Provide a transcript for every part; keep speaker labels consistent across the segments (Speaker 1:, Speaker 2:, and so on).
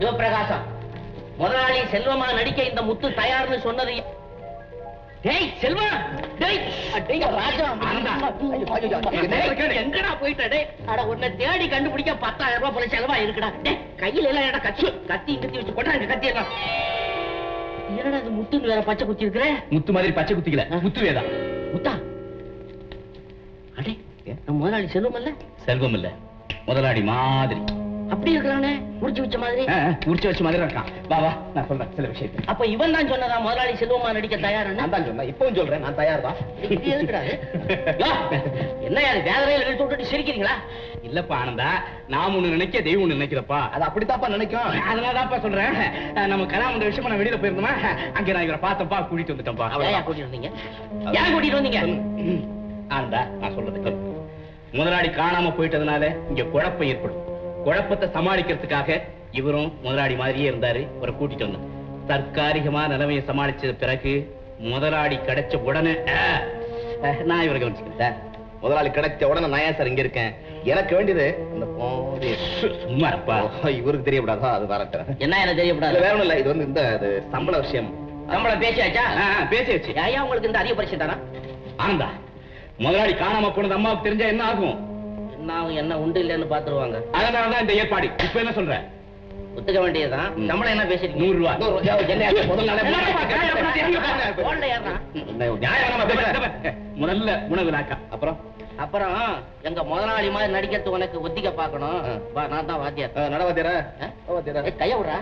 Speaker 1: சிவபிரகாசம், முதலாளி செல்வமா நடிக்க இந்த முத்து தயார்னு சொன்னது. டேய் செல்வா, டேய் அடேய் ராஜா, எங்கடா போயிட்ட? டேய் அட உன்னை தேடி கண்டுபிடிக்க 10,000 ரூபாய் போல செலவா இருக்குடா. டேய் கையில எல்லாம் ஏடா கத்தி வச்சு கொண்டாங்க கத்தி எல்லாம். என்னடா இது முத்துன்னு வேற பச்சை குத்தி இருக்கிற?
Speaker 2: முத்து மாதிரி பச்சை குத்திக்கல, முத்து வேதா.
Speaker 1: முத்தா? அடே நம்ம முதலாளி செல்வம் இல்ல?
Speaker 2: செல்வம் இல்ல, முதலாளி மாதிரி.
Speaker 1: அப்படி இருக்கிறானே, முடிச்சு வச்ச மாதிரி.
Speaker 2: முடிச்சு வச்ச மாதிரி இருக்கான். வா வா, நான் சொல்றேன் சில விஷயத்தை.
Speaker 1: அப்ப இவன் தான் சொன்னதா முதலாளி செல்வமா நடிக்க தயார்?
Speaker 2: நான் தான் சொன்னேன், இப்பவும் சொல்றேன், நான் தயார் தான்.
Speaker 1: என்ன யாரு வேதனையில எடுத்து விட்டுட்டு சிரிக்கிறீங்களா?
Speaker 2: இல்லப்பா ஆனந்தா, நான் ஒண்ணு நினைக்க தெய்வம் ஒண்ணு நினைக்கிறப்பா. அது அப்படித்தாப்பா நினைக்கும். அதனாலதான்ப்பா சொல்றேன். நம்ம கலாமந்த விஷயமா நான் வெளியில போயிருந்தோமா, அங்க நான் இவரை பார்த்தப்பா, கூட்டிட்டு வந்துட்டேன்ப்பா.
Speaker 1: ஏன் கூட்டிட்டு வந்தீங்க? ஏன் கூட்டிட்டு வந்தீங்க?
Speaker 2: ஆனந்தா, நான் சொல்றது முதலாளி காணாம போயிட்டதுனால இங்க குழப்பம் ஏற்படும். குழப்பத்தை சமாளிக்கிறதுக்காக இவரும் முதலாளி மாதிரியே இருந்தாரு. இவரை கூட்டிட்டு வந்தோம். தற்காலிகமா நிலைமையை சமாளிச்சது பிறகு முதலாளி கிடைச்ச உடனே நான் இவரை கவனிச்சுக்கிறேன். முதலாளி கிடைச்ச உடனே நான் ஏன் சார் இங்க இருக்கேன்? எனக்கு வேண்டியது அந்த சும்மா இருப்பா, இவருக்கு தெரியப்படாதா? அது வரட்டும்.
Speaker 1: என்ன எனக்கு தெரியப்படாது?
Speaker 2: வேற ஒண்ணும் இல்ல, இது வந்து இந்த சம்பள விஷயம்.
Speaker 1: சம்பளம் பேசியாச்சா?
Speaker 2: பேசியாச்சு.
Speaker 1: ஐயா உங்களுக்கு இந்த அதிக பரிசு தானா?
Speaker 2: ஆனந்தா, முதலாளி காணாம போனது அம்மாவுக்கு தெரிஞ்சா என்ன ஆகும்?
Speaker 1: என்ன உண்டு இல்லன்னு பாத்துருவாங்க.
Speaker 2: அதனாலதான் இந்த ஏற்பாடு. இப்ப என்ன சொல்ற?
Speaker 1: ஒத்துக்க வேண்டியதுதான். சம்பளம் என்ன பேசிருக்கீங்க?
Speaker 2: 100 முதல்ல உணவு நாக்கா.
Speaker 1: அப்புறம் எங்க முதலாளி மாதிரி நடிக்கிறது உனக்கு ஒத்திக்க பாக்கணும். நான் தான் வாத்தியார்.
Speaker 2: நடவாத்தியாரா?
Speaker 1: கைய விடுறா.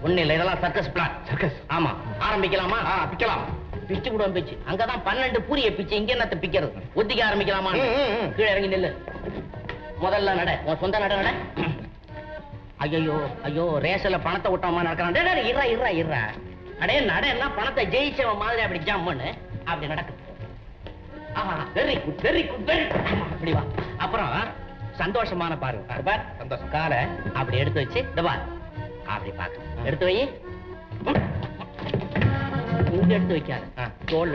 Speaker 1: ஒண்ணு இல்ல, இதெல்லாம் சர்க்கஸ் பிளான்.
Speaker 2: சர்க்கஸ்?
Speaker 1: ஆமா. ஆரம்பிக்கலாமா?
Speaker 2: பிக்கலாம்.
Speaker 1: பிச்சு கூட பிச்சு. அங்கதான் 12 பூரிய பிச்சு, இங்க என்னத்த பிக்கிறது? ஒத்திக்க ஆரம்பிக்கலாமா? கீழே இறங்கி நில்லு. முதல்ல நட, உன் சொந்த நட. ஐயோ ஐயோ, ரேஸ்ல பணத்தை விட்டோமா நடக்கிறான். இருறா. அடே நடன்னா பணத்தை ஜெயிச்சவன் மாதிரி அப்படி ஜம்ப் பண்ணு. அப்படி நடக்கு. Very good, very good, very good. அப்படி வா. அப்புறம் சந்தோஷமான பாருங்க. சந்தோஷம். காலை அப்படி எடுத்து வச்சு இந்த பார். அப்படி பாக்க எடுத்து வை. இங்க எடுத்து வைக்காத, தோல்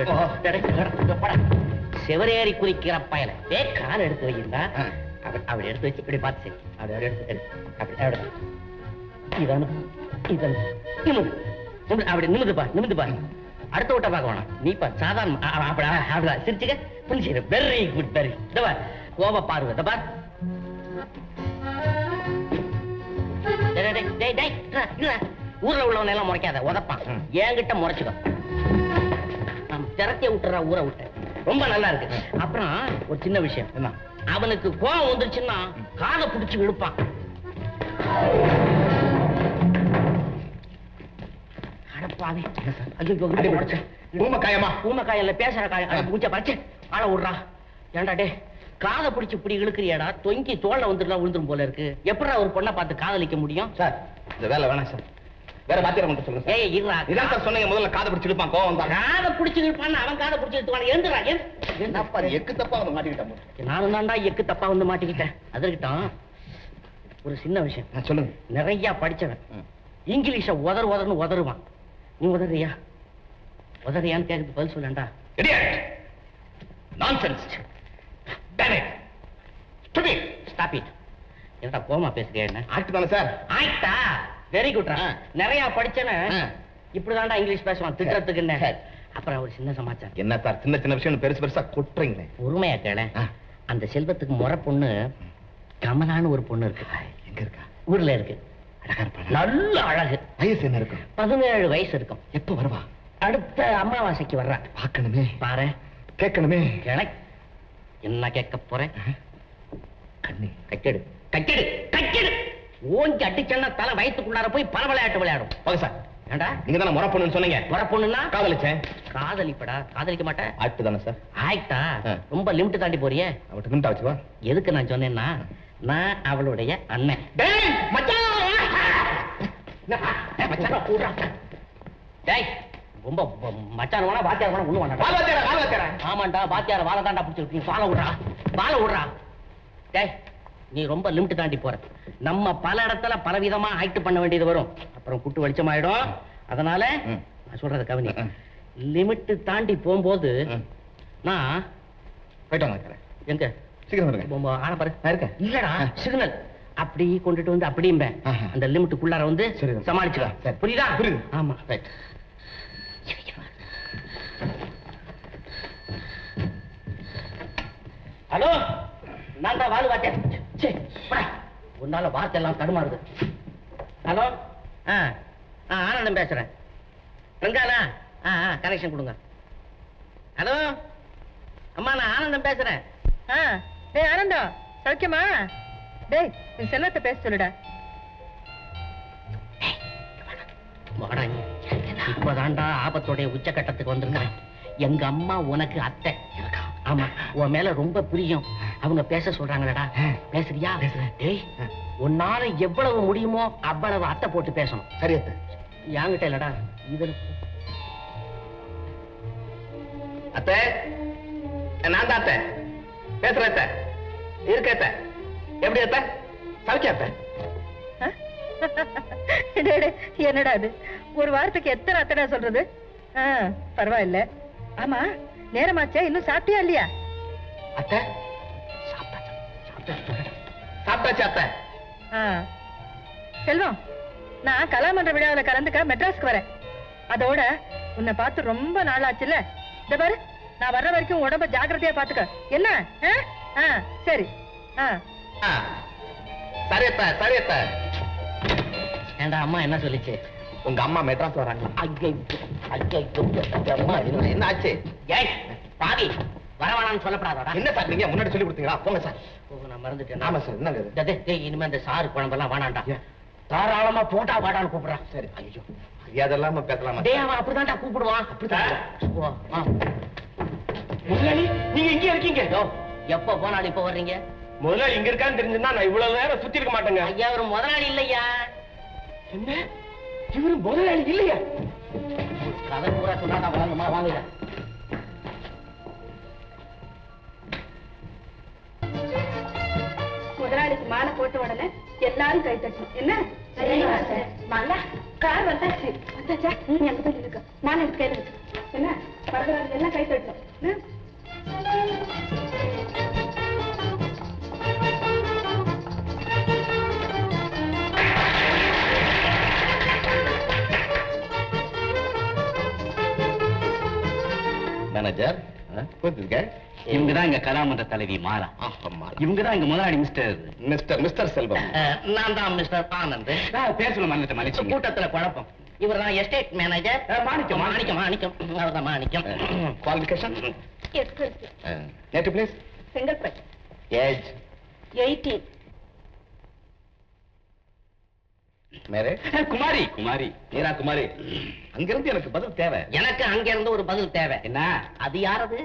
Speaker 1: செவரேறி குறிக்கிற பயல. காலை எடுத்து வைக்கிறா. அப்படி எடுத்து வச்சு இப்படி பார்த்து சரி. அப்படி நிமிந்து பாரு. அடுத்த விட்ட பார்க்க வேணாம். நீ பா சாதாரண சிரிச்சுக்க. புரிஞ்சு. Very good, very. கோப பார்வை. இந்த பார். ஊர்ல உள்ளவன எல்லாம் முறைக்காத, உதப்பான். என்கிட்ட முறைச்சுக்கோ. திறத்திய விட்டுற ஊரை விட்ட. ரொம்ப நல்லா இருக்கு. அப்புறம் ஒரு சின்ன விஷயம் என்ன, அவனுக்கு கோபம் வந்துருச்சுன்னா காதை பிடிச்சு இழுப்பான். ஊமக்காயல்ல பேசுற காயம் மூச்ச பறிச்சு ஆள விடுறா. ஏண்டா டே, காதை பிடிச்சு இப்படி இழுக்கிறியாடா? தொங்கி தோல்ல வந்துடலாம், விழுந்துரும் போல இருக்கு. எப்படா ஒரு பொண்ணை பார்த்து காதலிக்க முடியும்?
Speaker 2: சார் இந்த வேலை வேணாம் சார், வேற வாத்தியார மட்டும் சொல்லுங்க.
Speaker 1: ஏய் இருடா,
Speaker 2: இதான் சார் சொன்னீங்க முதல்ல காதை பிடிச்சு இழுப்பான், கோவம் தான்.
Speaker 1: காதை பிடிச்சு இழுப்பான், அவன் காதை பிடிச்சு இழுத்துவான். எழுந்துடா.
Speaker 2: என்னப்பா எக்கு தப்பா வந்து மாட்டிக்கிட்டேன்.
Speaker 1: நானும் தான்டா எக்கு தப்பா வந்து மாட்டிக்கிட்டேன். அதற்கிட்டும் ஒரு சின்ன விஷயம்
Speaker 2: சொல்லுங்க.
Speaker 1: நிறைய படிச்சவன் இங்கிலீஷ உதறுன்னு உதறுவான். நீ உதறியா? உதறியான்னு கேட்கறது பதில் சொல்லண்டா.
Speaker 2: நான்சென்ஸ்.
Speaker 1: Stop it. என்னடா கோமா பேசுறியா? என்ன
Speaker 2: ஆக்ட் தானே சார்?
Speaker 1: ஆக்டா? Very good. நிறைய படிச்சவன் இப்படிதான்டா இங்கிலீஷ் பேசுவான் திட்டத்துக்கு. என்ன அப்புறம் ஒரு சின்ன சமாச்சாரம்.
Speaker 2: என்ன சார் சின்ன சின்ன விஷயம் பெருசு பெருசா கொட்டுறீங்களே?
Speaker 1: உரிமையா கேள. அந்த செல்வத்துக்கு முறை பொண்ணு கமலான்னு ஒரு பொண்ணு இருக்கு.
Speaker 2: எங்க இருக்கா?
Speaker 1: ஊர்ல இருக்கு. நல்ல அழகு.
Speaker 2: வயசு என்ன இருக்கும்?
Speaker 1: 17 வயசு இருக்கும்.
Speaker 2: எப்ப வருவா?
Speaker 1: அடுத்த அமாவாசைக்கு வர்றா.
Speaker 2: பார்க்கணுமே.
Speaker 1: பாரு.
Speaker 2: கேட்கணுமே.
Speaker 1: என்ன கேட்க போறேன்?
Speaker 2: கண்ணி
Speaker 1: கக்கெடு கக்கெடு கக்கெடு. ஓங்கி அடிச்சன்னா தலை வயிற்றுக்குள்ளார போய் பல விளையாட்டு விளையாடும்.
Speaker 2: போங்க சார்.
Speaker 1: ஏண்டா
Speaker 2: நீங்க தானே முறை பொண்ணுன்னு சொன்னீங்க?
Speaker 1: முறை பொண்ணுன்னா
Speaker 2: காதலிச்சேன்.
Speaker 1: காதலிப்படா. காதலிக்க மாட்டேன்.
Speaker 2: ஆக்ட் தானே சார்?
Speaker 1: ஆக்டா? ரொம்ப லிமிட் தாண்டி போறியே.
Speaker 2: அவட்ட லிமிட் வச்சுவா.
Speaker 1: எதுக்கு நான் சொன்னேன்னா, நான் அவளுடைய அண்ணன். ரொம்ப மச்சான் வேணா வாத்தியார் வேணா ஒண்ணு வேணா. ஆமாண்டா வாத்தியார வாழ தாண்டா பிடிச்சிருக்கு. வாழ விடுறா, வாழ விடுறா. டேய் நீ ரொம்ப லிமிட் தாண்டி போற. நம்ம பல இடத்துல பலவிதமா ஆக்ட் பண்ண வேண்டியது வரும். அப்புறம் குட்டு வெளிச்சமாயிடும். அதனால நான் சொல்றது கவனி. லிமிட் தாண்டி போகும்போது நான்
Speaker 3: போயிட்டு
Speaker 1: எங்க
Speaker 3: சீக்கிரம்
Speaker 1: ஆன பாரு இருக்கேன். இல்லடா சிக்னல் அப்படி கொண்டுட்டு வந்து அப்படிம்ப அந்த லிமிட்டுக்குள்ளார வந்து சமாளிச்சுக்க. புரியுதா?
Speaker 3: புரியுது.
Speaker 1: ஆமா ரைட். ஹலோ, நான் தான் வாழு வாட்டேன். உன்னால வார்த்தை எல்லாம் தடுமாறுது. ஹலோ, ஆனந்தம் பேசுறேன். ரங்கானா, கனெக்ஷன் கொடுங்க. ஹலோ அம்மா, நான் ஆனந்தம் பேசுறேன்.
Speaker 4: டேய் ஆனந்தம், சௌக்கியமா? டேய் நீ செல்வத்தை பேச சொல்லுடா.
Speaker 1: இப்பதான்டா ஆபத்தோடைய உச்சகட்டத்துக்கு வந்திருக்கிறேன். எங்க அம்மா உனக்கு அத்தை. ஆமா, உன் மேல ரொம்ப பிரியம். அவங்க பேச சொல்றாங்களடா. பேசுறியா? டேய், உன்னால எவ்வளவு முடியுமோ அவ்வளவு அத்தை போட்டு பேசணும்.
Speaker 3: சரி
Speaker 1: யாங்கிட்ட இல்லடா இது.
Speaker 3: அத்தை, நான் தான் அத்தை பேசுறேன். அத்தை இருக்க அத்தை. எப்படி அத்தை? சவுக்கியா அத்தை?
Speaker 4: என்னடா அது, ஒரு வாரத்துக்கு எத்தனை அத்தடா சொல்றது? பரவாயில்ல. ஆமா, நேரமாச்சே, இன்னும் சாப்பிட்டியா இல்லையா?
Speaker 3: அத்தை சாப்பிட்டாச்சு அத்தை.
Speaker 4: செல்வம், நான் கலாமன்ற விழாவில் கலந்துக்க மெட்ராஸ்க்கு வரேன். அதோட உன்னை பார்த்து ரொம்ப நாள் ஆச்சுல்ல. இந்த பாரு, நான் வர்ற வரைக்கும் உடம்ப ஜாக்கிரதையா பாத்துக்க. என்ன? சரி.
Speaker 3: சரி அத்தை, சரி அத்தை.
Speaker 1: ஏண்டா அம்மா என்ன சொல்லிச்சு?
Speaker 3: உங்க அம்மா மெட்ராஸ் வராங்களா?
Speaker 1: அம்மா
Speaker 3: என்ன ஆச்சு?
Speaker 1: ஏய் பாவி, வரவானான்னு சொல்லப்படாதா?
Speaker 3: என்ன சார் நீங்க முன்னாடி சொல்லி கொடுத்தீங்களா? போங்க சார்.
Speaker 1: நான் மறந்துட்டேன்.
Speaker 3: ஆமா சார். என்னங்க
Speaker 1: இனிமே அந்த சாரு குழம்பெல்லாம் வேணாண்டா. தாராளமா போட்டா வாடான்னு கூப்பிடுறான்.
Speaker 3: சரி. ஐயோ, அதெல்லாம் பேசலாமா?
Speaker 1: டேய், அவன் அப்படிதான்டா கூப்பிடுவான்.
Speaker 3: முதலாளி, நீங்க இங்கே இருக்கீங்க?
Speaker 1: எப்ப போனாலும் இப்ப வர்றீங்க?
Speaker 3: முதலாளி இங்க இருக்கான்னு தெரிஞ்சுன்னா நான் இவ்வளவு நேரம் சுத்தி இருக்க மாட்டேங்க.
Speaker 1: ஐயா, ஒரு முதலாளி இல்லையா?
Speaker 3: என்ன, இவரு முதலாளி இல்லையா?
Speaker 1: கதை பூரா சொன்னா வாங்கம்மா, வாங்க.
Speaker 4: முதலாளிக்கு மாலை போட்ட உடனே எல்லாரும் கை தட்டணும். என்ன? மாலா, கார் வந்தாச்சு. வந்தாச்சா? நீ அங்க போய் இருக்க. மாலை எடுத்து கையில இருக்கு. என்ன? பரவாயில்ல, எல்லாம் கை தட்டணும்.
Speaker 3: மேனேஜர்,
Speaker 2: இவங்கதான் எங்க கலாமன்ற தலைவி மாலா. இவங்கதான் எங்க முதலாளி
Speaker 3: மிஸ்டர் செல்வம்.
Speaker 1: நான் தான் மிஸ்டர் ஆனந்த்.
Speaker 2: பேர் மன்னிச்சு.
Speaker 1: கூட்டத்துல குழப்பம். இவர் தான் எஸ்டேட் மேனேஜர். மாணிக்கம். அவர் தான் Manickam.
Speaker 3: Qualification? Native place?
Speaker 4: Chengalpattu.
Speaker 3: Age?
Speaker 4: 18.
Speaker 3: Marriage?
Speaker 2: குமாரி.
Speaker 3: நீரா குமாரி? அங்கிருந்து எனக்கு பதில் தேவை.
Speaker 1: எனக்கு அங்க இருந்து ஒரு பதில் தேவை. என்ன? அது யாரது?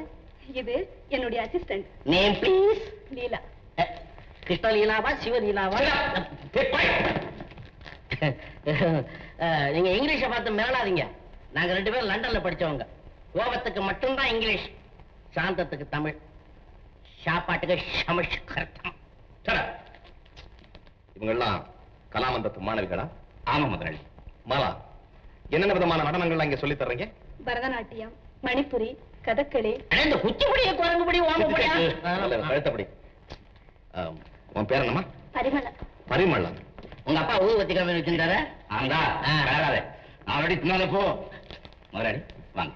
Speaker 4: இது என்னுடைய அசிஸ்டன்ட்.
Speaker 1: Name please?
Speaker 4: லீலா.
Speaker 1: கிருஷ்ணலீலாவா சிவலீலாவா? நீங்க இங்கிலீஷ பார்த்து மிரளாதீங்க. நாங்க 2 பேரும் லண்டன்ல படிச்சவங்க. கோபத்துக்கு மட்டும்தான் இங்கிலீஷ், சாந்தத்துக்கு தமிழ், சாப்பாட்டுக்கு சமஸ்கிருதம்.
Speaker 3: இவங்க எல்லாம் கலாமன்றத்து மாணவிகளா?
Speaker 2: ஆமா முதலாளி.
Speaker 3: மாலா, என்னென்ன விதமான நடனங்கள்லாம் இங்க சொல்லி தர்றீங்க?
Speaker 4: பரதநாட்டியம், மணிப்புரி, கதகளி.
Speaker 1: இந்த குச்சிப்புடிய குரங்குபடி ஓமபடியா?
Speaker 3: கழுத்தபடி. உன் பேர் என்னம்மா?
Speaker 4: பரிமளம்.
Speaker 3: பரிமளம்.
Speaker 1: உங்க அப்பா ஊதுவத்தி கம்பெனி வச்சிருந்தாரு?
Speaker 2: ஆண்டா, கலராதே. ஆல்ரெடி பின்னால போ. முதலாளி வாங்க.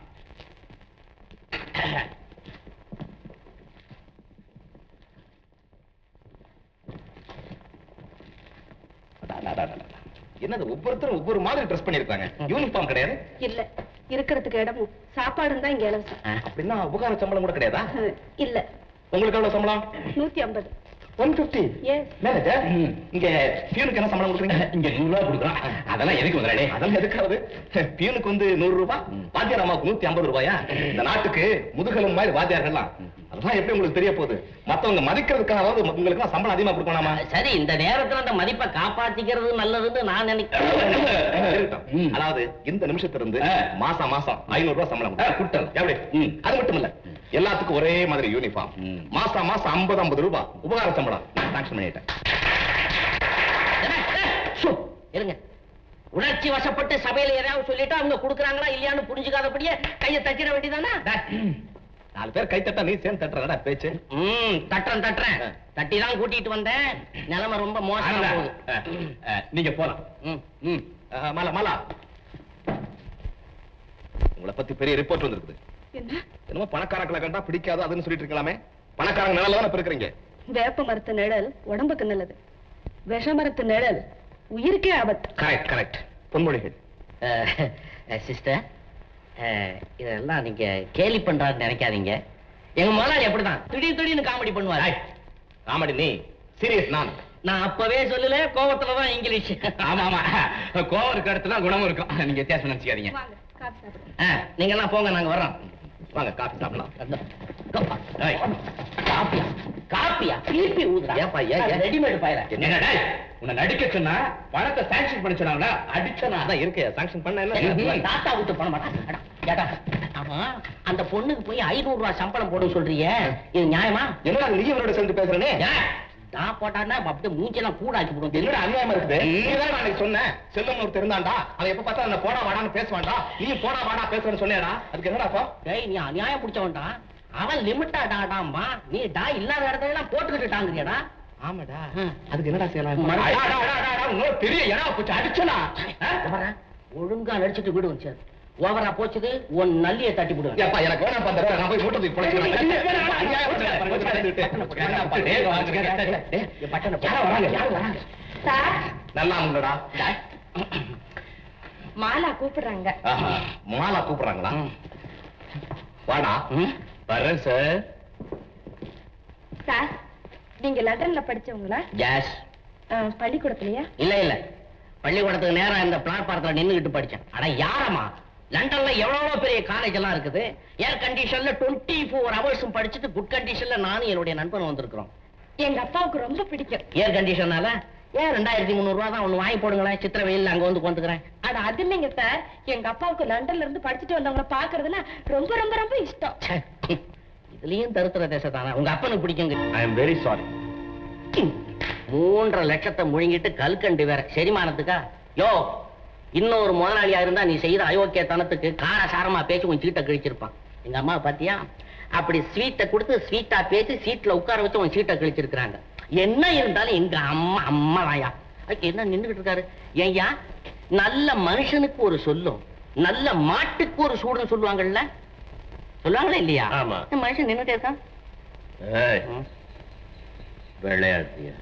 Speaker 3: என்னது, ஒவ்வொருத்தரும் ஒவ்வொரு மாதிரி ட்ரெஸ் பண்ணிருக்காங்க. யூனிஃபார்ம் கிடையாது?
Speaker 4: இல்ல, இருக்கிறதுக்கு இடமும் சாப்பாடும் தான் இங்க இலவசம்.
Speaker 3: அப்படின்னா உபகார சம்பளம் கூட கிடையாதா?
Speaker 4: இல்ல.
Speaker 3: உங்களுக்கு எவ்வளவு சம்பளம்?
Speaker 4: 150.
Speaker 3: 150? மேனேஜர், இங்க பியூனுக்கு என்ன சம்பளம் கொடுக்குறீங்க?
Speaker 2: இங்க 100 ரூபாய் கொடுக்குறோம். அதெல்லாம் எதுக்கு முதலாளி?
Speaker 3: அதெல்லாம் எதுக்காவது? பியூனுக்கு 100 ரூபாய், வாத்தியார் அம்மாவுக்கு 150 ரூபாயா? இந்த நாட்டுக்கு முதுகலும் மாதிரி வாத்தியார்கள்லாம். அதெல்லாம் எப்படி உங்களுக்கு தெரிய போகுது? மத்தவங்க மதிக்கிறதுக்காவது உங்களுக்கு சம்பளம் அதிகமா கொடுக்கணுமா?
Speaker 1: சரி, இந்த நேரத்துல அந்த மதிப்பை காப்பாத்திக்கிறது நல்லதுன்னு நான் நினைக்கிறேன்.
Speaker 3: அதாவது இந்த நிமிஷத்திலிருந்து மாசம் 500 ரூபாய் சம்பளம் கொடுத்தல். எப்படி? அது மட்டும் இல்ல, எல்லாத்துக்கும் ஒரே மாதிரி யூனிஃபார்ம். மாசம் 50 ரூபாய் உபகார சம்பளம் நான் சாங்ஷன் பண்ணிட்டேன்.
Speaker 1: இருங்க. உணர்ச்சி வசப்பட்டு சபையில ஏதாவது சொல்லிட்டு அவங்க கொடுக்குறாங்களா இல்லையான்னு புரிஞ்சுக்காதபடியே கையை தட்டிட வேண்டியதானா?
Speaker 3: 4 பேர் கை தட்டா நீ சேர்ந்து தட்டுறடா பேச்சு.
Speaker 1: தட்டுறேன். தட்டி தான் கூட்டிட்டு வந்தேன். நிலைமை ரொம்ப மோசமா போகுது.
Speaker 3: நீங்க போலாம். மாலா மாலா, உங்களை பத்தி பெரிய ரிப்போர்ட் வந்திருக்குது.
Speaker 4: என்ன?
Speaker 3: என்னமோ பணக்காரங்களை கண்டா பிடிக்காது அதுன்னு சொல்லிட்டு இருக்கலாமே. பணக்காரங்க நிழல்ல தானே இருக்கிறீங்க.
Speaker 4: வேப்ப மரத்து நிழல் உடம்புக்கு நல்லது, விஷ மரத்து நிழல் உயிருக்கே ஆபத்து.
Speaker 3: Correct correct. பொன்மொழிகள்.
Speaker 1: சிஸ்டர், இதெல்லாம் நீங்க கேலி பண்றான்னு நினைக்காதீங்க. எங்க முதலாளி அப்படிதான் திடீர்னு காமெடி பண்ணுவாரு.
Speaker 3: காமெடி நீ, சீரியஸ் நான்.
Speaker 1: நான் அப்பவே சொல்லல, கோவத்துலதான் இங்கிலீஷ்.
Speaker 2: ஆமா ஆமா, கோவம் இருக்க இடத்துல குணமும் இருக்கும். நீங்க வித்தியாசம் நினைச்சுக்காதீங்க.
Speaker 1: நீங்க எல்லாம் போங்க, நாங்க வர்றோம்.
Speaker 3: வாங்க காபி சாப்பிடலாம்.
Speaker 1: காப்பியா திருப்பி ஊதுறா?
Speaker 3: ஏப்பா, ஏன்
Speaker 1: ரெடிமேட் பாயல.
Speaker 2: என்னடா உன்னை நடிக்க சொன்னா பணத்தை சாங்ஷன் பண்ண சொன்னாங்களா? அடிச்சனா
Speaker 3: அதான் இருக்கு, சாங்ஷன் பண்ண என்ன?
Speaker 1: தாத்தா விட்டு பண்ண மாட்டான். ஆமா, அந்த பொண்ணுக்கு போய் 500 ரூபாய் சம்பளம் போட சொல்றீங்க, இது நியாயமா?
Speaker 3: என்னடா நீ அவரோட சேர்ந்து பேசுறேனே?
Speaker 1: நான் போட்டான்னா அப்படியே மூஞ்செல்லாம் கூடாக்கி போடும்.
Speaker 3: என்னடா அநியாயமா இருக்குது? நீதான் நான் சொன்னேன், செல்லம் ஒருத்தர் இருந்தான்டா, அவன் எப்ப பார்த்தா என்ன போடா வாடான்னு பேசுவான்டா, நீ போடா வாடா பேசுறேன்னு சொன்னேடா. அதுக்கு என்னடா அப்போ?
Speaker 1: டேய், நீ அநியாயம் பிடிச்சவன்டா. அவன் லிமிட்டா டாடாமா, நீ டா இல்லாத இடத்துல எல்லாம் போட்டுக்கிட்டு டாங்கறியடா.
Speaker 3: ஆமாடா, அதுக்கு என்னடா செய்யலாம்?
Speaker 2: இன்னொரு பெரிய இடம் போச்சு, அடிச்சனா?
Speaker 1: ஒழுங்கா நடிச்சுட்டு வீடு வந்து ஓவரா போச்சுது, உன் நல்லிய தட்டி விடுவேன்.
Speaker 3: ஏப்பா எனக்கு வேணாம் பண்ற, நான் போய் மூட்டை பொழைச்சுக்கிறேன். நல்லா உங்களடா.
Speaker 4: மாலா கூப்பிடுறாங்க.
Speaker 3: மாலா கூப்பிடுறாங்களா? வாடா. வரேன் சார்.
Speaker 4: சார், நீங்க லண்டன்ல படிச்சவங்களா?
Speaker 1: ஜாஸ்.
Speaker 4: பள்ளிக்கூடத்துலயா?
Speaker 1: இல்ல, பள்ளிக்கூடத்துக்கு நேரம் இந்த பிளாட்பாரத்துல நின்னுகிட்டு படிச்சேன். அட யாரமா, லண்டன்ல எவ்வளவு பெரிய காலேஜ் எல்லாம் இருக்குது. ஏர் கண்டிஷன்ல 24 ஹவர்ஸும் படிச்சுட்டு குட் கண்டிஷன்ல நானும் என்னுடைய நண்பன் வந்திருக்கிறோம்.
Speaker 4: எங்க அப்பாவுக்கு ரொம்ப பிடிக்கும்.
Speaker 1: ஏர் கண்டிஷனால ஏன் 2300 ரூபா தான் ஒண்ணு வாங்கி போடுங்களேன், சித்திர வெயில்ல அங்க வந்து உட்காந்துக்கிறேன்.
Speaker 4: அட அது இல்லைங்க சார், எங்க அப்பாவுக்கு லண்டன்ல இருந்து படிச்சுட்டு வந்தவங்களை பாக்குறதுன்னா ரொம்ப ரொம்ப ரொம்ப இஷ்டம்.
Speaker 1: இதுலயும் தருத்திர தேசத்தானே உங்க அப்பனுக்கு பிடிக்குங்க.
Speaker 3: I am very sorry.
Speaker 1: 3.5 லட்சத்தை முழுங்கிட்டு கல்கண்டு வேற செரிமானத்துக்கா? யோ, இன்னொரு முதலாளியா இருந்தா நீ செய்த அயோக்கியத்தனத்துக்கு காரசாரமா பேசி உன் சீட்டை கிழிச்சிருப்பான். எங்க அம்மா பாத்தியா, அப்படி ஸ்வீட்டை கொடுத்து ஸ்வீட்டா பேசி சீட்ல உட்கார வச்சு உன் சீட்டை கிழிச்சிருக்காங்க. என்ன இருந்தாலும் எங்க அம்மா வாயா என்ன நின்றுகிட்டு இருக்காரு? ஏய்யா, நல்ல மனுஷனுக்கு ஒரு சொல்லும், நல்ல மாட்டுக்கு ஒரு சூடுன்னு சொல்லுவாங்கல்ல, சொல்லுவாங்களே இல்லையா?
Speaker 3: ஆமா.
Speaker 1: மனுஷன் நின்றுட்டே இருக்கான்.
Speaker 3: விளையாடுறியா?